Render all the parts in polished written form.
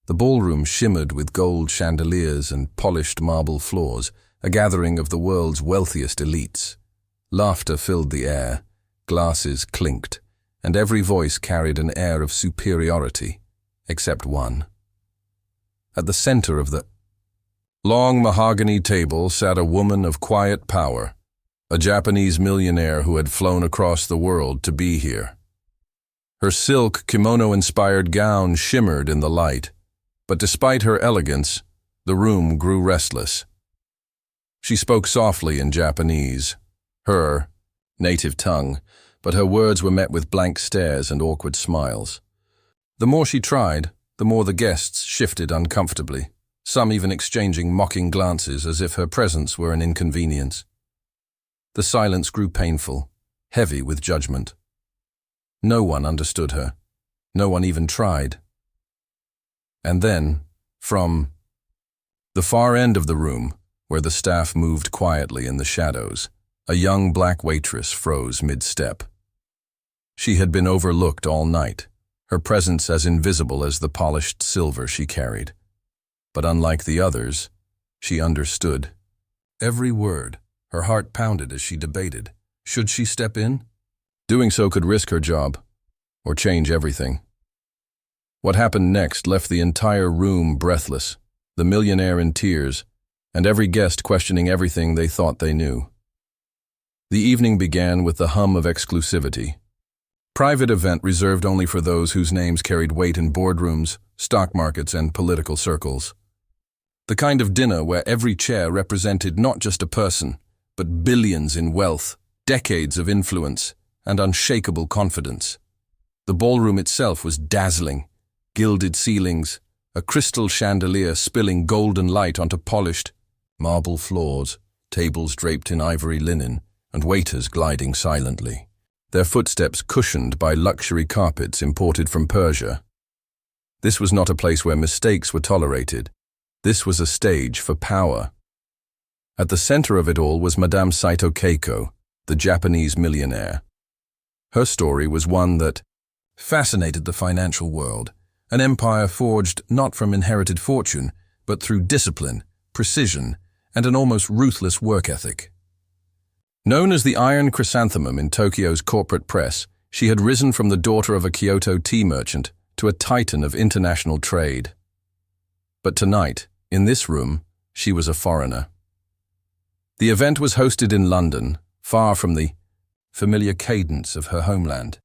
The ballroom shimmered with gold chandeliers and polished marble floors, a gathering of the world's wealthiest elites. Laughter filled the air, glasses clinked, and every voice carried an air of superiority, except one. At the center of the long mahogany table sat a woman of quiet power, a Japanese millionaire who had flown across the world to be here. Her silk kimono-inspired gown shimmered in the light, but despite her elegance, the room grew restless. She spoke softly in Japanese, her native tongue, but her words were met with blank stares and awkward smiles. The more she tried, the more the guests shifted uncomfortably, some even exchanging mocking glances as if her presence were an inconvenience. The silence grew painful, heavy with judgment. No one understood her. No one even tried. And then, from the far end of the room, where the staff moved quietly in the shadows, a young black waitress froze mid-step. She had been overlooked all night, her presence as invisible as the polished silver she carried. But unlike the others, she understood. Every word, her heart pounded as she debated. Should she step in? Doing so could risk her job, or change everything. What happened next left the entire room breathless, the millionaire in tears, and every guest questioning everything they thought they knew. The evening began with the hum of exclusivity. Private event reserved only for those whose names carried weight in boardrooms, stock markets, and political circles. The kind of dinner where every chair represented not just a person, but billions in wealth, decades of influence, and unshakable confidence. The ballroom itself was dazzling, gilded ceilings, a crystal chandelier spilling golden light onto polished marble floors, tables draped in ivory linen, and waiters gliding silently, their footsteps cushioned by luxury carpets imported from Persia. This was not a place where mistakes were tolerated. This was a stage for power. At the center of it all was Madame Saito Keiko, the Japanese millionaire. Her story was one that fascinated the financial world, an empire forged not from inherited fortune, but through discipline, precision, and an almost ruthless work ethic. Known as the Iron Chrysanthemum in Tokyo's corporate press, she had risen from the daughter of a Kyoto tea merchant to a titan of international trade. But tonight, in this room, she was a foreigner. The event was hosted in London, far from the familiar cadence of her homeland.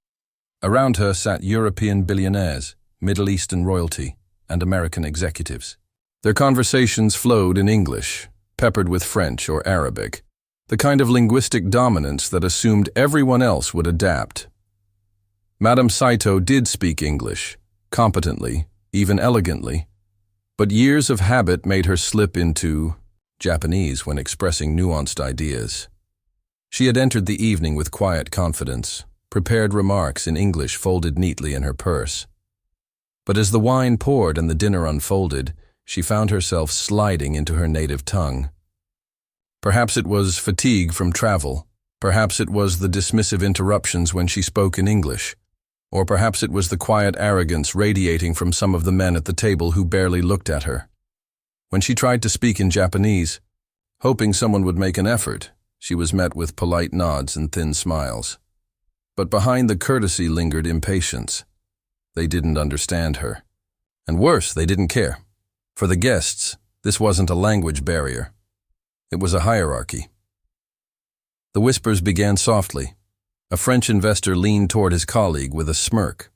Around her sat European billionaires, Middle Eastern royalty, and American executives. Their conversations flowed in English, peppered with French or Arabic, the kind of linguistic dominance that assumed everyone else would adapt. Madame Saito did speak English, competently, even elegantly, but years of habit made her slip into Japanese when expressing nuanced ideas. She had entered the evening with quiet confidence, prepared remarks in English folded neatly in her purse. But as the wine poured and the dinner unfolded, she found herself sliding into her native tongue. Perhaps it was fatigue from travel, perhaps it was the dismissive interruptions when she spoke in English, or perhaps it was the quiet arrogance radiating from some of the men at the table who barely looked at her. When she tried to speak in Japanese, hoping someone would make an effort, she was met with polite nods and thin smiles. But behind the courtesy lingered impatience. They didn't understand her. And worse, they didn't care. For the guests, this wasn't a language barrier. It was a hierarchy. The whispers began softly. A French investor leaned toward his colleague with a smirk.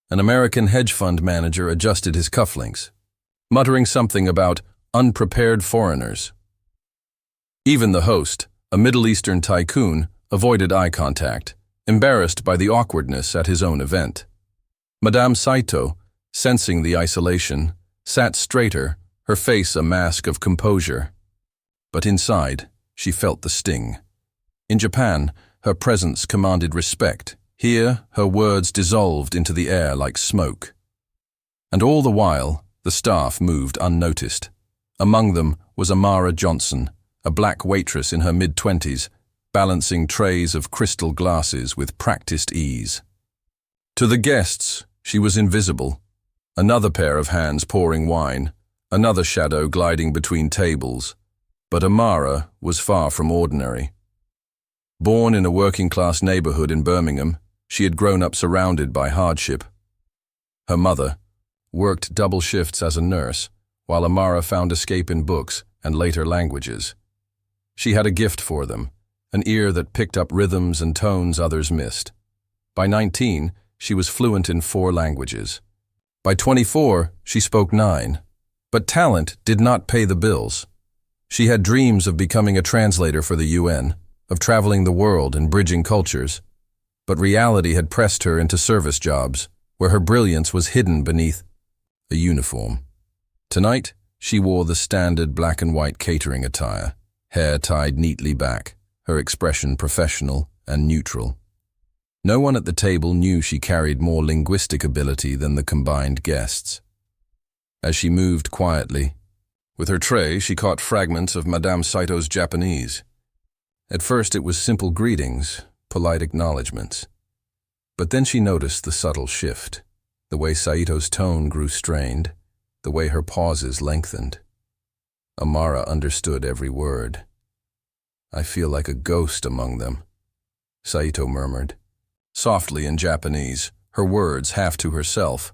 An American hedge fund manager adjusted his cufflinks, muttering something about unprepared foreigners. Even the host, a Middle Eastern tycoon, avoided eye contact, embarrassed by the awkwardness at his own event. Madame Saito, sensing the isolation, sat straighter, her face a mask of composure. But inside, she felt the sting. In Japan, her presence commanded respect. Here, her words dissolved into the air like smoke. And all the while, the staff moved unnoticed. Among them was Amara Johnson, a black waitress in her mid-20s, balancing trays of crystal glasses with practiced ease. To the guests, she was invisible, Another pair of hands pouring wine, another shadow gliding between tables. But Amara was far from ordinary. Born in a working-class neighborhood in Birmingham, she had grown up surrounded by hardship. Her mother worked double shifts as a nurse, while Amara found escape in books and later languages. She had a gift for them, an ear that picked up rhythms and tones others missed. By 19, she was fluent in 4 languages. By 24, she spoke 9. But talent did not pay the bills. She had dreams of becoming a translator for the UN, of traveling the world and bridging cultures. But reality had pressed her into service jobs, where her brilliance was hidden beneath a uniform. Tonight, she wore the standard black and white catering attire, hair tied neatly back, her expression professional and neutral. No one at the table knew she carried more linguistic ability than the combined guests. As she moved quietly, with her tray she caught fragments of Madame Saito's Japanese. At first it was simple greetings, polite acknowledgments. But then she noticed the subtle shift, the way Saito's tone grew strained, the way her pauses lengthened. Amara understood every word. "I feel like a ghost among them," Saito murmured, softly in Japanese, her words half to herself.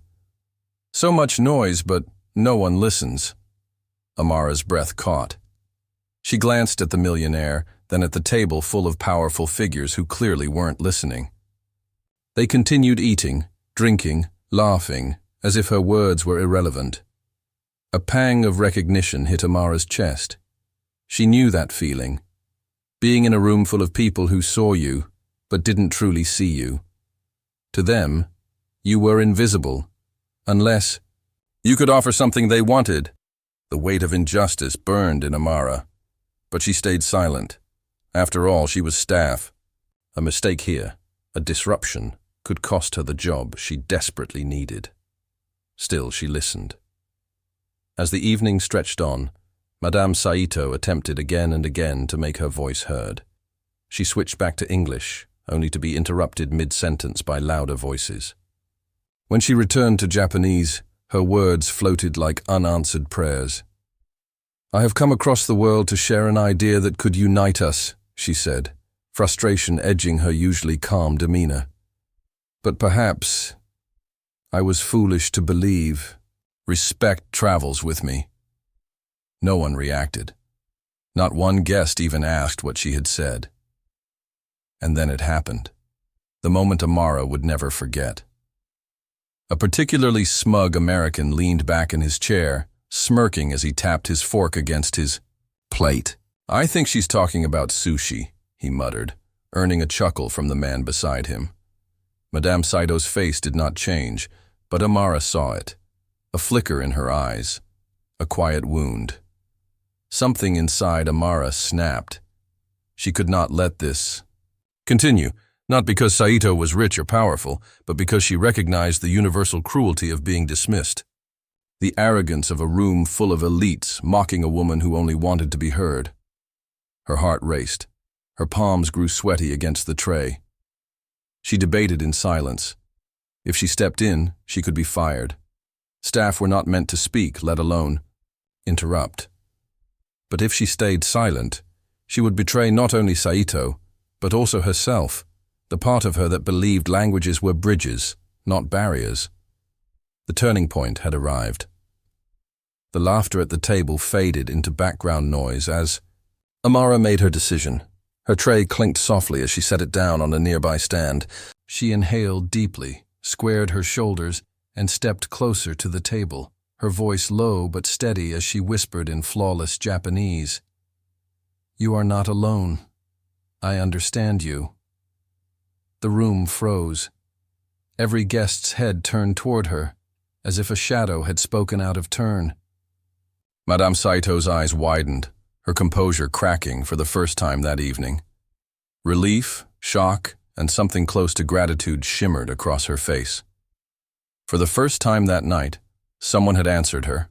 "So much noise, but no one listens." Amara's breath caught. She glanced at the millionaire, then at the table full of powerful figures who clearly weren't listening. They continued eating, drinking, laughing, as if her words were irrelevant. A pang of recognition hit Amara's chest. She knew that feeling. Being in a room full of people who saw you, but didn't truly see you. To them, you were invisible, unless you could offer something they wanted. The weight of injustice burned in Amara, but she stayed silent. After all, she was staff. A mistake here, a disruption, could cost her the job she desperately needed. Still, she listened. As the evening stretched on, Madame Saito attempted again and again to make her voice heard. She switched back to English, only to be interrupted mid-sentence by louder voices. When she returned to Japanese, her words floated like unanswered prayers. "I have come across the world to share an idea that could unite us," she said, frustration edging her usually calm demeanor. "But perhaps I was foolish to believe respect travels with me." No one reacted. Not one guest even asked what she had said. And then it happened. The moment Amara would never forget. A particularly smug American leaned back in his chair, smirking as he tapped his fork against his plate. "I think she's talking about sushi," he muttered, earning a chuckle from the man beside him. Madame Saito's face did not change, but Amara saw it. A flicker in her eyes. A quiet wound. Something inside Amara snapped. She could not let this continue, not because Saito was rich or powerful, but because she recognized the universal cruelty of being dismissed. The arrogance of a room full of elites mocking a woman who only wanted to be heard. Her heart raced. Her palms grew sweaty against the tray. She debated in silence. If she stepped in, she could be fired. Staff were not meant to speak, let alone interrupt. But if she stayed silent, she would betray not only Saito, but also herself, the part of her that believed languages were bridges, not barriers. The turning point had arrived. The laughter at the table faded into background noise as Amara made her decision. Her tray clinked softly as she set it down on a nearby stand. She inhaled deeply, squared her shoulders, and stepped closer to the table, her voice low but steady as she whispered in flawless Japanese. "You are not alone. I understand you." The room froze. Every guest's head turned toward her, as if a shadow had spoken out of turn. Madame Saito's eyes widened, her composure cracking for the first time that evening. Relief, shock, and something close to gratitude shimmered across her face. For the first time that night, someone had answered her,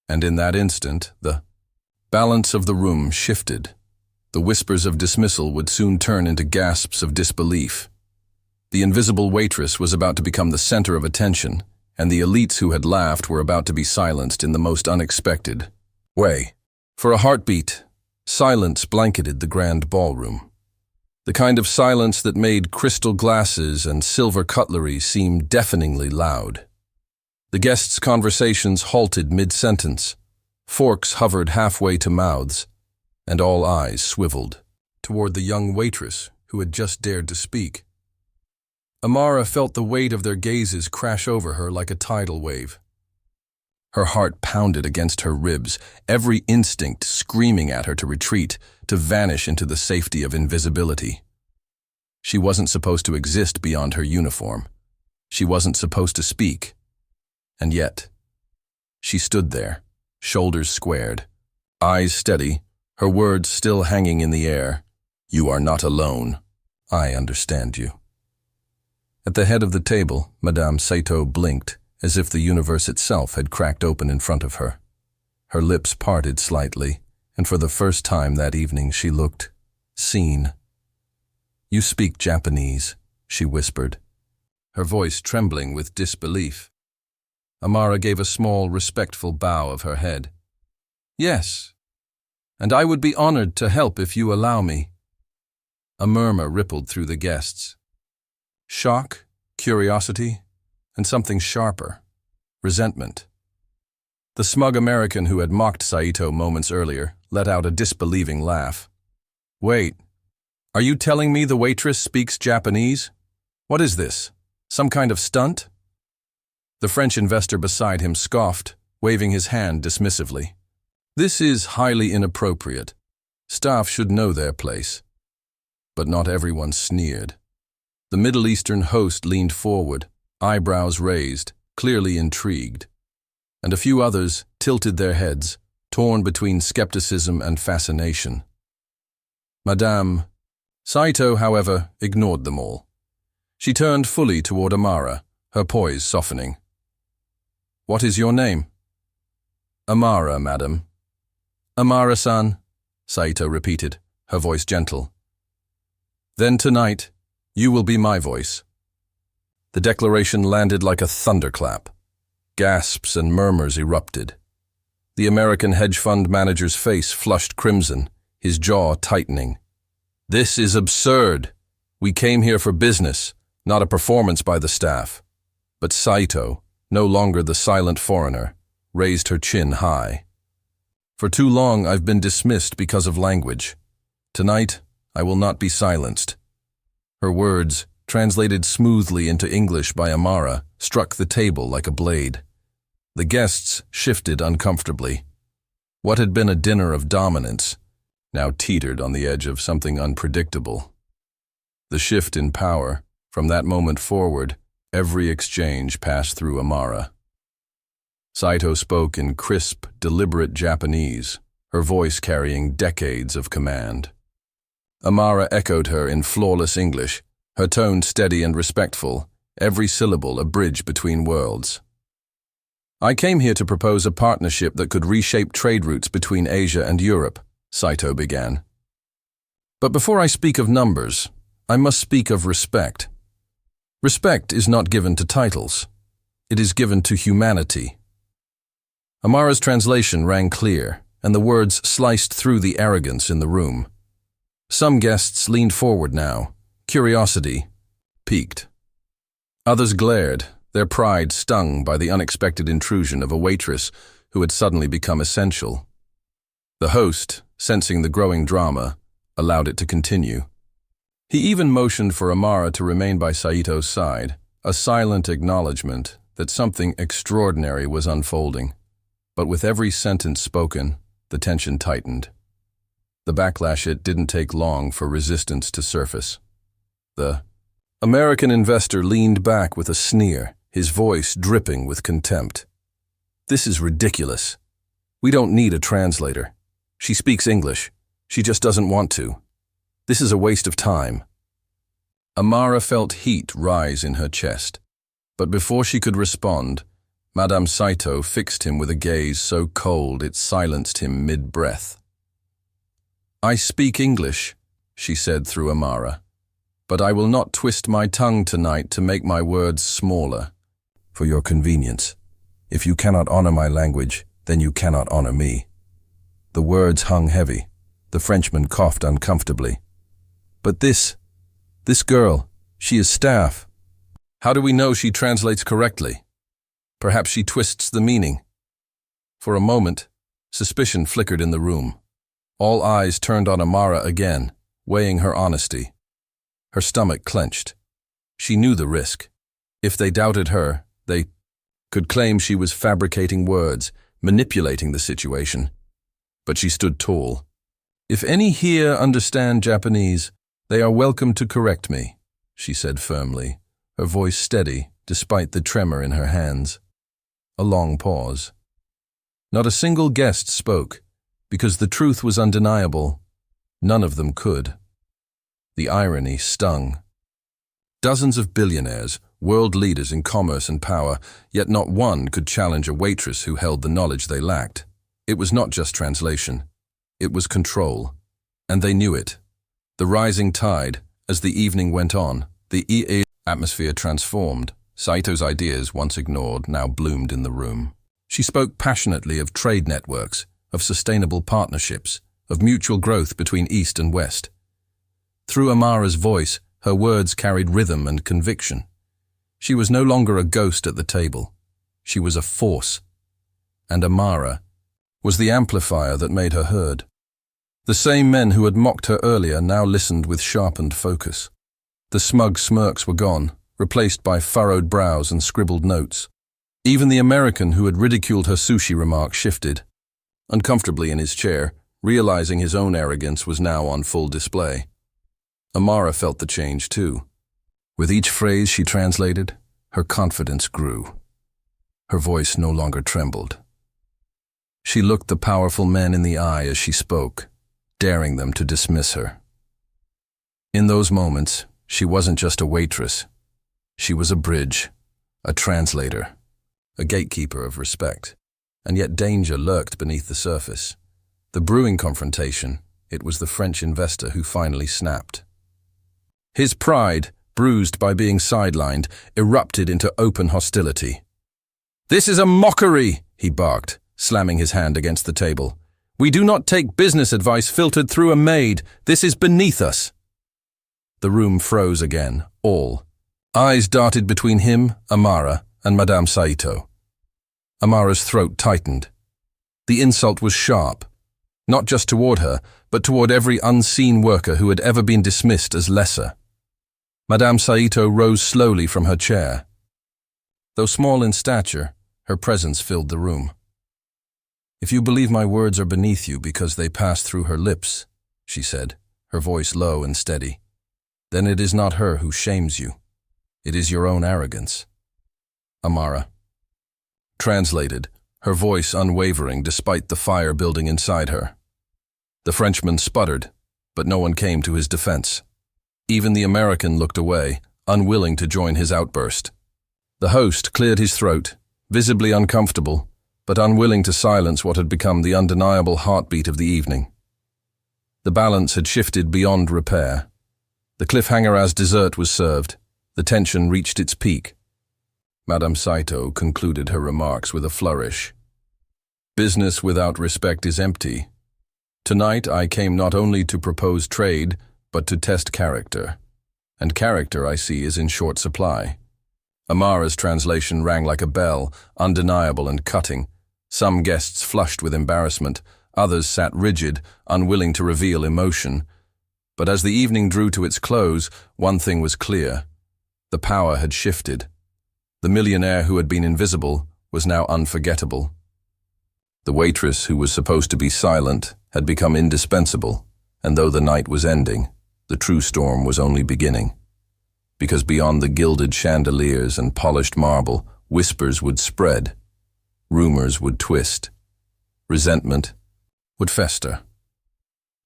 and in that instant, the balance of the room shifted. The whispers of dismissal would soon turn into gasps of disbelief. The invisible waitress was about to become the center of attention, and the elites who had laughed were about to be silenced in the most unexpected way. For a heartbeat, silence blanketed the grand ballroom. The kind of silence that made crystal glasses and silver cutlery seem deafeningly loud. The guests' conversations halted mid-sentence. Forks hovered halfway to mouths, and all eyes swiveled toward the young waitress who had just dared to speak. Amara felt the weight of their gazes crash over her like a tidal wave. Her heart pounded against her ribs, every instinct screaming at her to retreat, to vanish into the safety of invisibility. She wasn't supposed to exist beyond her uniform. She wasn't supposed to speak. And yet, she stood there, shoulders squared, eyes steady, her words still hanging in the air. "You are not alone. I understand you." At the head of the table, Madame Saito blinked, as if the universe itself had cracked open in front of her. Her lips parted slightly, and for the first time that evening she looked seen. "You speak Japanese," she whispered, her voice trembling with disbelief. Amara gave a small, respectful bow of her head. "Yes, and I would be honored to help if you allow me." A murmur rippled through the guests. Shock, curiosity, and something sharper, resentment. The smug American who had mocked Saito moments earlier let out a disbelieving laugh. "Wait, are you telling me the waitress speaks Japanese? What is this, some kind of stunt?" The French investor beside him scoffed, waving his hand dismissively. "This is highly inappropriate. Staff should know their place." But not everyone sneered. The Middle Eastern host leaned forward, eyebrows raised, clearly intrigued, and a few others tilted their heads, torn between skepticism and fascination. Madame Saito, however, ignored them all. She turned fully toward Amara, her poise softening. "What is your name?" "Amara, madam." "Amara-san," Saito repeated, her voice gentle. "Then tonight, you will be my voice." The declaration landed like a thunderclap. Gasps and murmurs erupted. The American hedge fund manager's face flushed crimson, his jaw tightening. "This is absurd. We came here for business, not a performance by the staff." But Saito, no longer the silent foreigner, raised her chin high. "For too long I've been dismissed because of language. Tonight, I will not be silenced." Her words, translated smoothly into English by Amara, struck the table like a blade. The guests shifted uncomfortably. What had been a dinner of dominance now teetered on the edge of something unpredictable. The shift in power, from that moment forward, every exchange passed through Amara. Saito spoke in crisp, deliberate Japanese, her voice carrying decades of command. Amara echoed her in flawless English, her tone steady and respectful, every syllable a bridge between worlds. "I came here to propose a partnership that could reshape trade routes between Asia and Europe," Saito began. "But before I speak of numbers, I must speak of respect. Respect is not given to titles. It is given to humanity." Amara's translation rang clear, and the words sliced through the arrogance in the room. Some guests leaned forward now, curiosity piqued. Others glared, their pride stung by the unexpected intrusion of a waitress who had suddenly become essential. The host, sensing the growing drama, allowed it to continue. He even motioned for Amara to remain by Saito's side, a silent acknowledgement that something extraordinary was unfolding. But with every sentence spoken, the tension tightened. The backlash, it didn't take long for resistance to surface. The American investor leaned back with a sneer, his voice dripping with contempt. "This is ridiculous. We don't need a translator. She speaks English. She just doesn't want to. This is a waste of time." Amara felt heat rise in her chest, but before she could respond, Madame Saito fixed him with a gaze so cold it silenced him mid-breath. "I speak English," she said through Amara, "but I will not twist my tongue tonight to make my words smaller. for your convenience. If you cannot honor my language, then you cannot honor me." The words hung heavy. The Frenchman coughed uncomfortably. "But this girl, she is staff. How do we know she translates correctly? Perhaps she twists the meaning." For a moment, suspicion flickered in the room. All eyes turned on Amara again, weighing her honesty. Her stomach clenched. She knew the risk. If they doubted her, they could claim she was fabricating words, manipulating the situation. But she stood tall. "If any here understand Japanese, they are welcome to correct me," she said firmly, her voice steady despite the tremor in her hands. A long pause. Not a single guest spoke, because the truth was undeniable. None of them could. The irony stung. Dozens of billionaires, world leaders in commerce and power, yet not one could challenge a waitress who held the knowledge they lacked. It was not just translation. It was control. And they knew it. The rising tide, as the evening went on, the atmosphere transformed. Saito's ideas, once ignored, now bloomed in the room. She spoke passionately of trade networks, of sustainable partnerships, of mutual growth between East and West. Through Amara's voice, her words carried rhythm and conviction. She was no longer a ghost at the table. She was a force. And Amara was the amplifier that made her heard. The same men who had mocked her earlier now listened with sharpened focus. The smug smirks were gone, replaced by furrowed brows and scribbled notes. Even the American who had ridiculed her sushi remark shifted. Uncomfortably in his chair, realizing his own arrogance was now on full display. Amara felt the change too. With each phrase she translated, her confidence grew. Her voice no longer trembled. She looked the powerful men in the eye as she spoke, daring them to dismiss her. In those moments, she wasn't just a waitress. She was a bridge, a translator, a gatekeeper of respect. And yet danger lurked beneath the surface. The brewing confrontation, it was the French investor who finally snapped. His pride, bruised by being sidelined, erupted into open hostility. "This is a mockery," he barked, slamming his hand against the table. "We do not take business advice filtered through a maid. This is beneath us." The room froze again, all. Eyes darted between him, Amara, and Madame Saito. Amara's throat tightened. The insult was sharp, not just toward her, but toward every unseen worker who had ever been dismissed as lesser. Madame Saito rose slowly from her chair. Though small in stature, her presence filled the room. "If you believe my words are beneath you because they passed through her lips," she said, her voice low and steady, "then it is not her who shames you. It is your own arrogance." Amara translated, her voice unwavering despite the fire building inside her. The Frenchman sputtered, but no one came to his defense. Even the American looked away, unwilling to join his outburst. The host cleared his throat, visibly uncomfortable, but unwilling to silence what had become the undeniable heartbeat of the evening. The balance had shifted beyond repair. The cliffhanger as dessert was served. The tension reached its peak. Madame Saito concluded her remarks with a flourish. "Business without respect is empty. Tonight I came not only to propose trade, but to test character. And character, I see, is in short supply." Amara's translation rang like a bell, undeniable and cutting. Some guests flushed with embarrassment, others sat rigid, unwilling to reveal emotion. But as the evening drew to its close, one thing was clear. The power had shifted. The millionaire who had been invisible was now unforgettable. The waitress who was supposed to be silent had become indispensable, and though the night was ending, the true storm was only beginning. Because beyond the gilded chandeliers and polished marble, whispers would spread, rumors would twist, resentment would fester.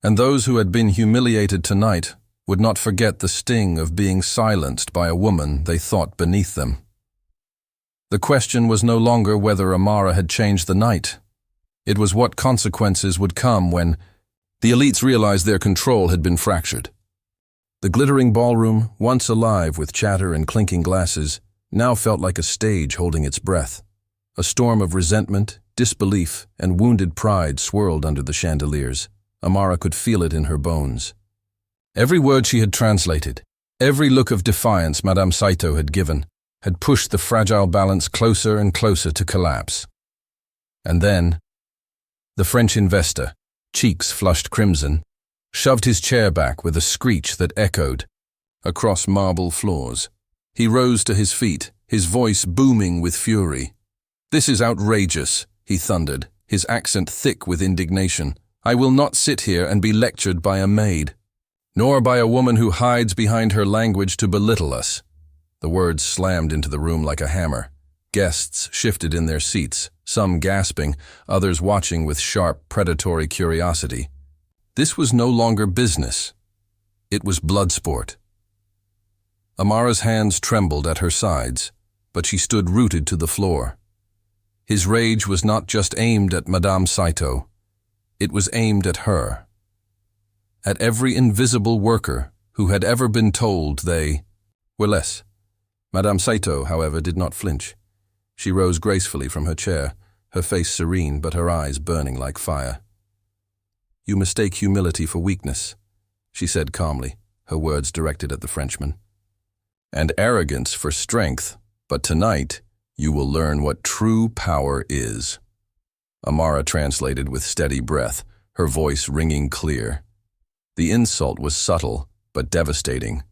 And those who had been humiliated tonight would not forget the sting of being silenced by a woman they thought beneath them. The question was no longer whether Amara had changed the night. It was what consequences would come when the elites realized their control had been fractured. The glittering ballroom, once alive with chatter and clinking glasses, now felt like a stage holding its breath. A storm of resentment, disbelief, and wounded pride swirled under the chandeliers. Amara could feel it in her bones. Every word she had translated, every look of defiance Madame Saito had given, had pushed the fragile balance closer and closer to collapse. And then, the French investor, cheeks flushed crimson, shoved his chair back with a screech that echoed across marble floors. He rose to his feet, his voice booming with fury. "This is outrageous," he thundered, his accent thick with indignation. "I will not sit here and be lectured by a maid, nor by a woman who hides behind her language to belittle us." The words slammed into the room like a hammer. Guests shifted in their seats, some gasping, others watching with sharp, predatory curiosity. This was no longer business. It was blood sport. Amara's hands trembled at her sides, but she stood rooted to the floor. His rage was not just aimed at Madame Saito. It was aimed at her. At every invisible worker who had ever been told they were less. Madame Saito, however, did not flinch. She rose gracefully from her chair, her face serene but her eyes burning like fire. "You mistake humility for weakness," she said calmly, her words directed at the Frenchman. "And arrogance for strength, but tonight you will learn what true power is." Amara translated with steady breath, her voice ringing clear. The insult was subtle but devastating.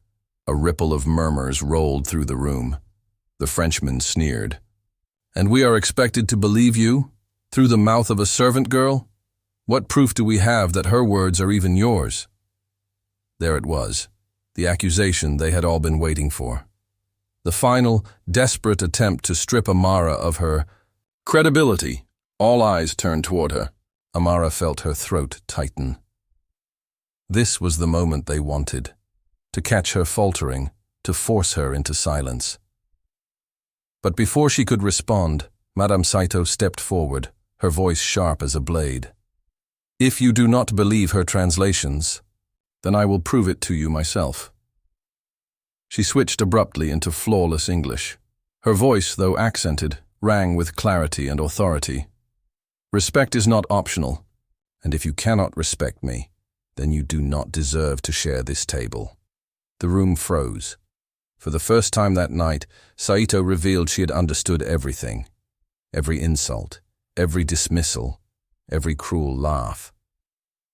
A ripple of murmurs rolled through the room. The Frenchman sneered. "And we are expected to believe you? Through the mouth of a servant girl? What proof do we have that her words are even yours?" There it was, the accusation they had all been waiting for. The final, desperate attempt to strip Amara of her credibility. All eyes turned toward her. Amara felt her throat tighten. This was the moment they wanted. To catch her faltering, to force her into silence. But before she could respond, Madame Saito stepped forward, her voice sharp as a blade. "If you do not believe her translations, then I will prove it to you myself." She switched abruptly into flawless English. Her voice, though accented, rang with clarity and authority. "Respect is not optional, and if you cannot respect me, then you do not deserve to share this table." The room froze. For the first time that night, Saito revealed she had understood everything. Every insult, every dismissal, every cruel laugh.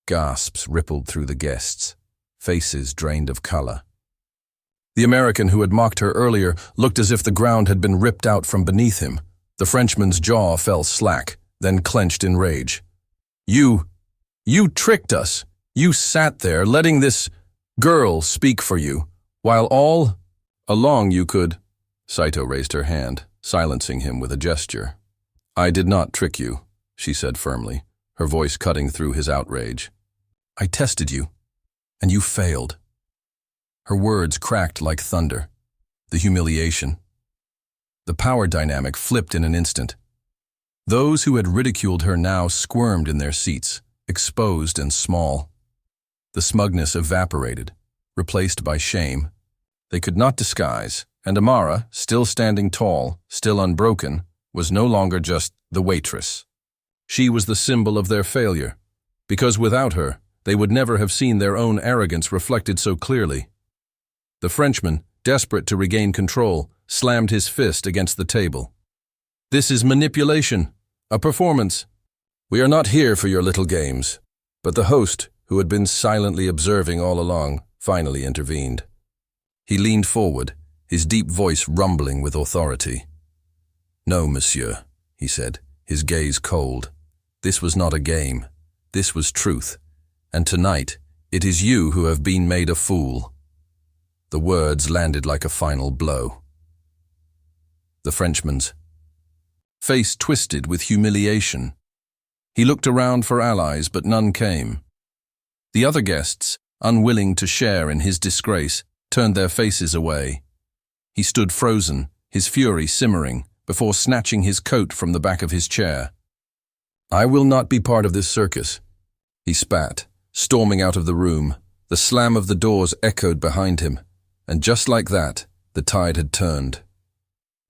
Gasps rippled through the guests, faces drained of color. The American who had mocked her earlier looked as if the ground had been ripped out from beneath him. The Frenchman's jaw fell slack, then clenched in rage. You tricked us. You sat there, letting this girl speak for you, while all along you could—" Saito raised her hand, silencing him with a gesture. "I did not trick you," she said firmly, her voice cutting through his outrage. "I tested you, and you failed." Her words cracked like thunder. The humiliation. The power dynamic flipped in an instant. Those who had ridiculed her now squirmed in their seats, exposed and small. The smugness evaporated, replaced by shame. They could not disguise, and Amara, still standing tall, still unbroken, was no longer just the waitress. She was the symbol of their failure, because without her, they would never have seen their own arrogance reflected so clearly. The Frenchman, desperate to regain control, slammed his fist against the table. "This is manipulation, a performance. We are not here for your little games." But the host, who had been silently observing all along, finally intervened. He leaned forward, his deep voice rumbling with authority. "No, monsieur," he said, his gaze cold. "This was not a game. This was truth. And tonight, it is you who have been made a fool." The words landed like a final blow. The Frenchman's face twisted with humiliation. He looked around for allies, but none came. The other guests, unwilling to share in his disgrace, turned their faces away. He stood frozen, his fury simmering, before snatching his coat from the back of his chair. "I will not be part of this circus," he spat, storming out of the room. The slam of the doors echoed behind him, and just like that, the tide had turned.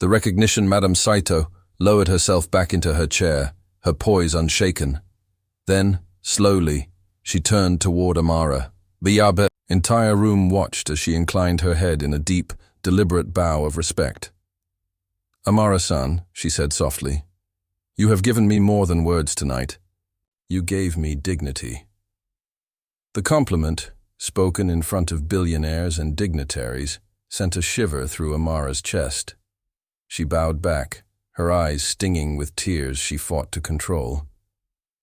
The recognition Madame Saito lowered herself back into her chair, her poise unshaken. Then, slowly, she turned toward Amara. The entire room watched as she inclined her head in a deep, deliberate bow of respect. "Amara-san," she said softly, "you have given me more than words tonight. You gave me dignity." The compliment, spoken in front of billionaires and dignitaries, sent a shiver through Amara's chest. She bowed back, her eyes stinging with tears she fought to control.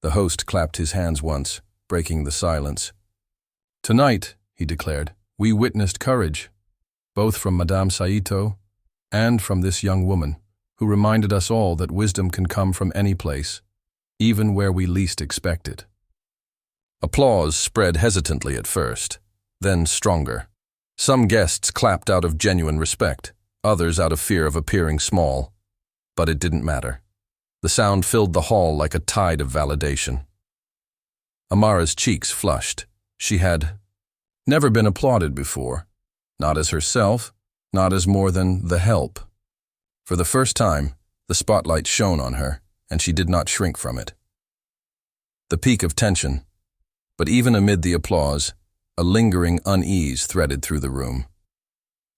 The host clapped his hands once, breaking the silence. "Tonight," he declared, "we witnessed courage, both from Madame Saito and from this young woman, who reminded us all that wisdom can come from any place, even where we least expect it." Applause spread hesitantly at first, then stronger. Some guests clapped out of genuine respect, others out of fear of appearing small. But it didn't matter. The sound filled the hall like a tide of validation. Amara's cheeks flushed. She had never been applauded before, not as herself, not as more than the help. For the first time, the spotlight shone on her, and she did not shrink from it. The peak of tension, but even amid the applause, a lingering unease threaded through the room.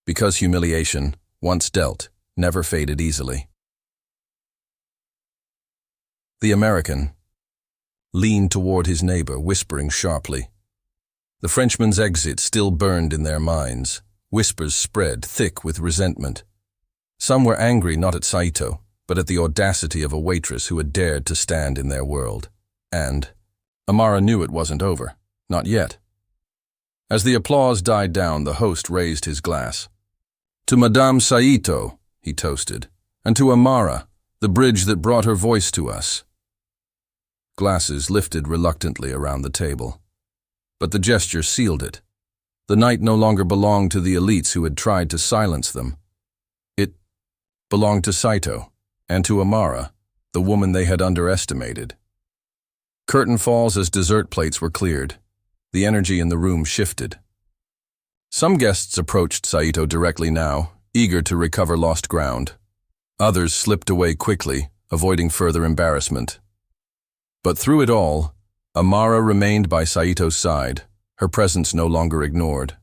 Because humiliation, once dealt, never faded easily. The American leaned toward his neighbor, whispering sharply. The Frenchman's exit still burned in their minds. Whispers spread, thick with resentment. Some were angry not at Saito, but at the audacity of a waitress who had dared to stand in their world. And Amara knew it wasn't over. Not yet. As the applause died down, the host raised his glass. "To Madame Saito," he toasted, "and to Amara, the bridge that brought her voice to us." Glasses lifted reluctantly around the table. But the gesture sealed it. The night no longer belonged to the elites who had tried to silence them. It belonged to Saito, and to Amara, the woman they had underestimated. Curtain falls as dessert plates were cleared. The energy in the room shifted. Some guests approached Saito directly now, eager to recover lost ground. Others slipped away quickly, avoiding further embarrassment. But through it all, Amara remained by Saito's side, her presence no longer ignored.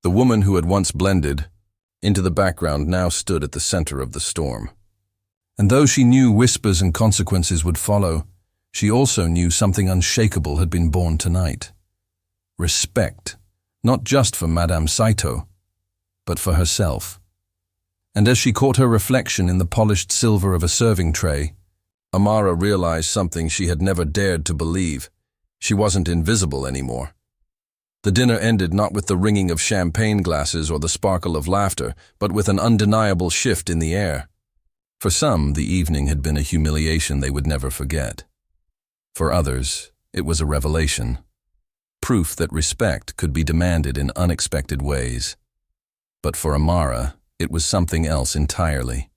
The woman who had once blended into the background now stood at the center of the storm. And though she knew whispers and consequences would follow, she also knew something unshakable had been born tonight. Respect, not just for Madame Saito, but for herself. And as she caught her reflection in the polished silver of a serving tray, Amara realized something she had never dared to believe. She wasn't invisible anymore. The dinner ended not with the ringing of champagne glasses or the sparkle of laughter, but with an undeniable shift in the air. For some, the evening had been a humiliation they would never forget. For others, it was a revelation. Proof that respect could be demanded in unexpected ways. But for Amara, it was something else entirely.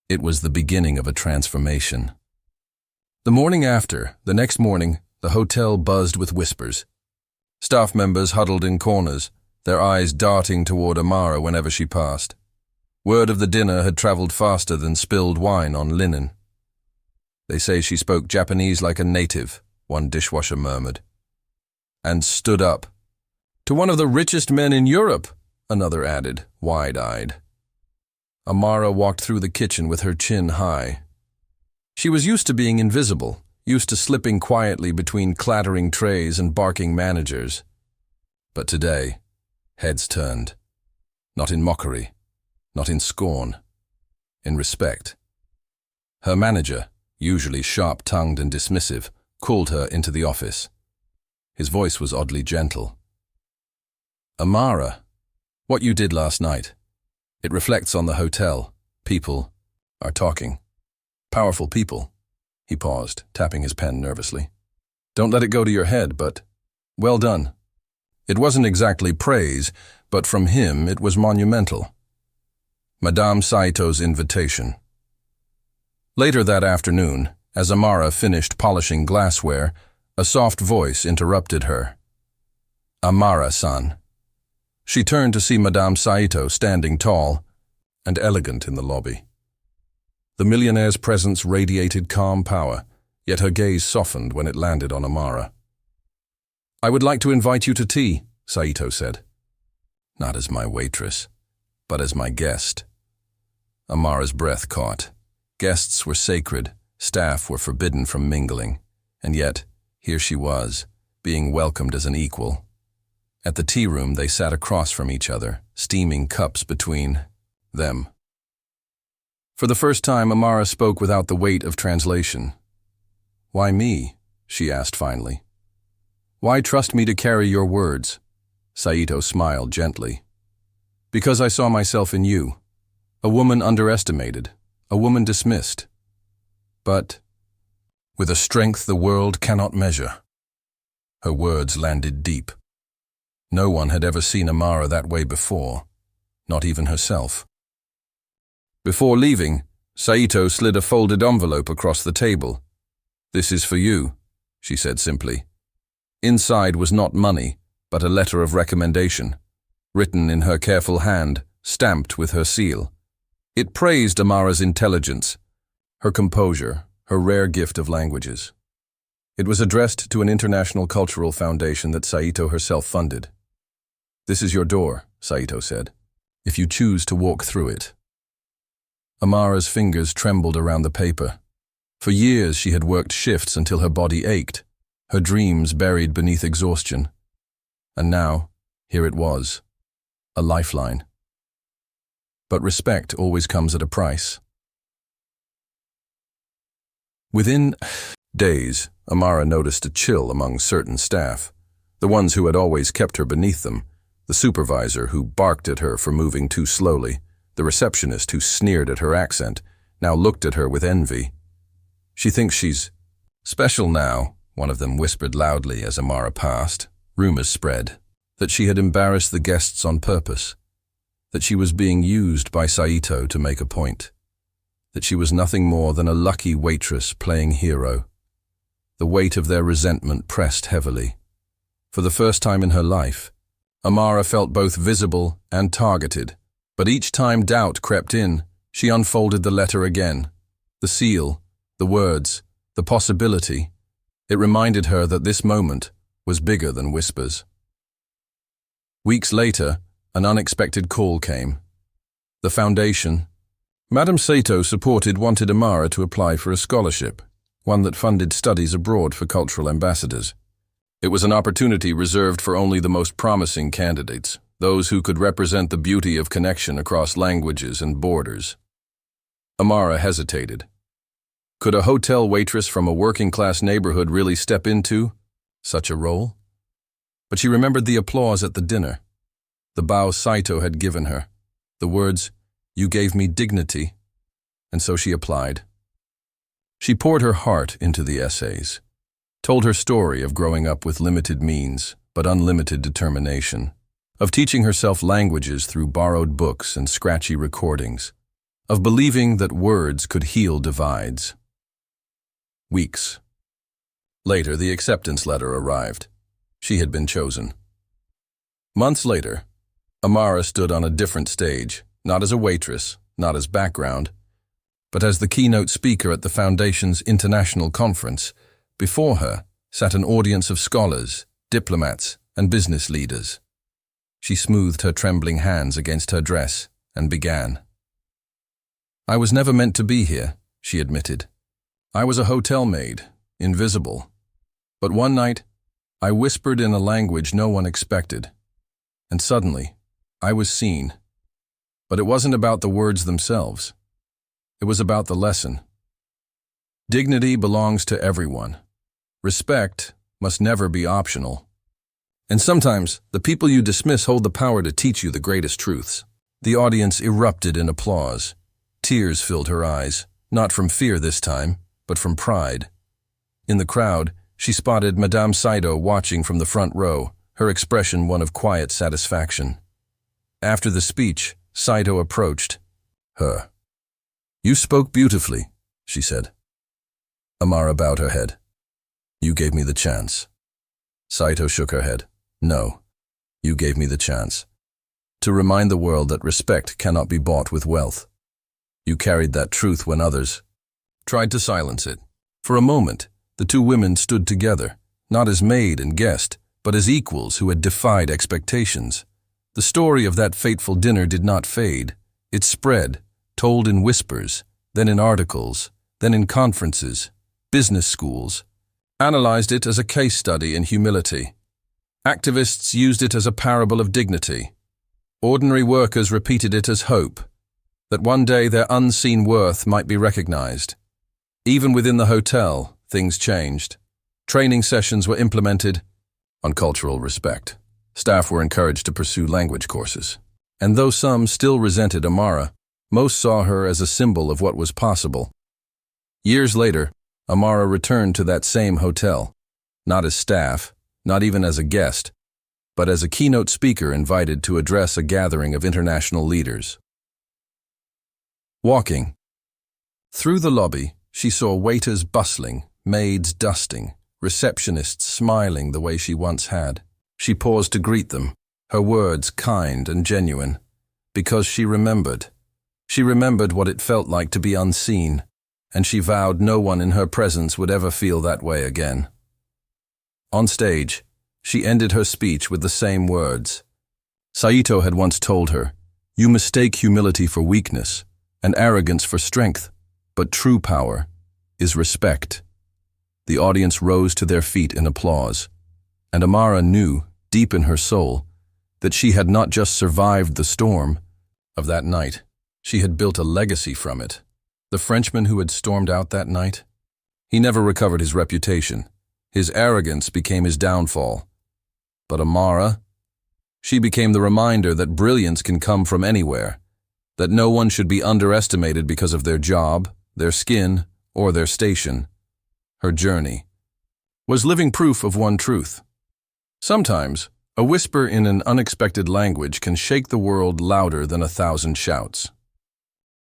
It was the beginning of a transformation. The morning after, the next morning, the hotel buzzed with whispers. Staff members huddled in corners, their eyes darting toward Amara whenever she passed. Word of the dinner had traveled faster than spilled wine on linen. "They say she spoke Japanese like a native," one dishwasher murmured. "And stood up. To one of the richest men in Europe," another added, wide-eyed. Amara walked through the kitchen with her chin high. She was used to being invisible, used to slipping quietly between clattering trays and barking managers. But today, heads turned. Not in mockery, not in scorn, in respect. Her manager, usually sharp-tongued and dismissive, called her into the office. His voice was oddly gentle. "Amara, what you did last night, it reflects on the hotel. People are talking. Powerful people." He paused, tapping his pen nervously. "Don't let it go to your head, but well done." It wasn't exactly praise, but from him it was monumental. Madame Saito's invitation. Later that afternoon, as Amara finished polishing glassware, a soft voice interrupted her. "Amara-san." She turned to see Madame Saito standing tall, and elegant in the lobby. The millionaire's presence radiated calm power, yet her gaze softened when it landed on Amara. "I would like to invite you to tea," Saito said. "Not as my waitress, but as my guest." Amara's breath caught. Guests were sacred, staff were forbidden from mingling, and yet, here she was, being welcomed as an equal. At the tea room, they sat across from each other, steaming cups between them. For the first time, Amara spoke without the weight of translation. "Why me?" she asked finally. "Why trust me to carry your words?" Saito smiled gently. "Because I saw myself in you. A woman underestimated, a woman dismissed. But with a strength the world cannot measure." Her words landed deep. No one had ever seen Amara that way before, not even herself. Before leaving, Saito slid a folded envelope across the table. "This is for you," she said simply. Inside was not money, but a letter of recommendation, written in her careful hand, stamped with her seal. It praised Amara's intelligence, her composure, her rare gift of languages. It was addressed to an international cultural foundation that Saito herself funded. "This is your door," Saito said, "if you choose to walk through it." Amara's fingers trembled around the paper. For years she had worked shifts until her body ached, her dreams buried beneath exhaustion. And now, here it was, a lifeline. But respect always comes at a price. Within days, Amara noticed a chill among certain staff, the ones who had always kept her beneath them, the supervisor who barked at her for moving too slowly, the receptionist who sneered at her accent, now looked at her with envy. "She thinks she's special now," one of them whispered loudly as Amara passed. Rumors spread that she had embarrassed the guests on purpose, that she was being used by Saito to make a point, that she was nothing more than a lucky waitress playing hero. The weight of their resentment pressed heavily. For the first time in her life, Amara felt both visible and targeted, but each time doubt crept in, she unfolded the letter again. The seal, the words, the possibility. It reminded her that this moment was bigger than whispers. Weeks later, an unexpected call came. The foundation, Madame Saito supported, wanted Amara to apply for a scholarship, one that funded studies abroad for cultural ambassadors. It was an opportunity reserved for only the most promising candidates, those who could represent the beauty of connection across languages and borders. Amara hesitated. Could a hotel waitress from a working-class neighborhood really step into such a role? But she remembered the applause at the dinner, the bow Saito had given her, the words, "You gave me dignity," and so she applied. She poured her heart into the essays, told her story of growing up with limited means but unlimited determination, of teaching herself languages through borrowed books and scratchy recordings, of believing that words could heal divides. Weeks later, the acceptance letter arrived. She had been chosen. Months later, Amara stood on a different stage, not as a waitress, not as background, but as the keynote speaker at the Foundation's international conference. Before her sat an audience of scholars, diplomats, and business leaders. She smoothed her trembling hands against her dress and began. "I was never meant to be here," she admitted. "I was a hotel maid, invisible. But one night, I whispered in a language no one expected, and suddenly, I was seen. But it wasn't about the words themselves. It was about the lesson. Dignity belongs to everyone. Respect must never be optional. And sometimes, the people you dismiss hold the power to teach you the greatest truths." The audience erupted in applause. Tears filled her eyes, not from fear this time, but from pride. In the crowd, she spotted Madame Saito watching from the front row, her expression one of quiet satisfaction. After the speech, Saito approached her. "You spoke beautifully," she said. Amara bowed her head. "You gave me the chance." Saito shook her head. "No, you gave me the chance." to remind the world that respect cannot be bought with wealth. You carried that truth when others tried to silence it. For a moment, the two women stood together, not as maid and guest, but as equals who had defied expectations. The story of that fateful dinner did not fade. It spread, told in whispers, then in articles, then in conferences, business schools, analyzed it as a case study in humility. Activists used it as a parable of dignity. Ordinary workers repeated it as hope, that one day their unseen worth might be recognized. Even within the hotel, things changed. Training sessions were implemented on cultural respect. Staff were encouraged to pursue language courses. And though some still resented Amara, most saw her as a symbol of what was possible. Years later, Amara returned to that same hotel, not as staff, not even as a guest, but as a keynote speaker invited to address a gathering of international leaders. Walking. Through the lobby, she saw waiters bustling, maids dusting, receptionists smiling the way she once had. She paused to greet them, her words kind and genuine, because she remembered. She remembered what it felt like to be unseen, and she vowed no one in her presence would ever feel that way again. On stage, she ended her speech with the same words. Saito had once told her, "You mistake humility for weakness, and arrogance for strength, but true power is respect." The audience rose to their feet in applause, and Amara knew, deep in her soul, that she had not just survived the storm of that night. She had built a legacy from it. The Frenchman who had stormed out that night? He never recovered his reputation. His arrogance became his downfall. But Amara? She became the reminder that brilliance can come from anywhere, that no one should be underestimated because of their job, their skin, or their station. Her journey was living proof of one truth. Sometimes, a whisper in an unexpected language can shake the world louder than 1,000 shouts.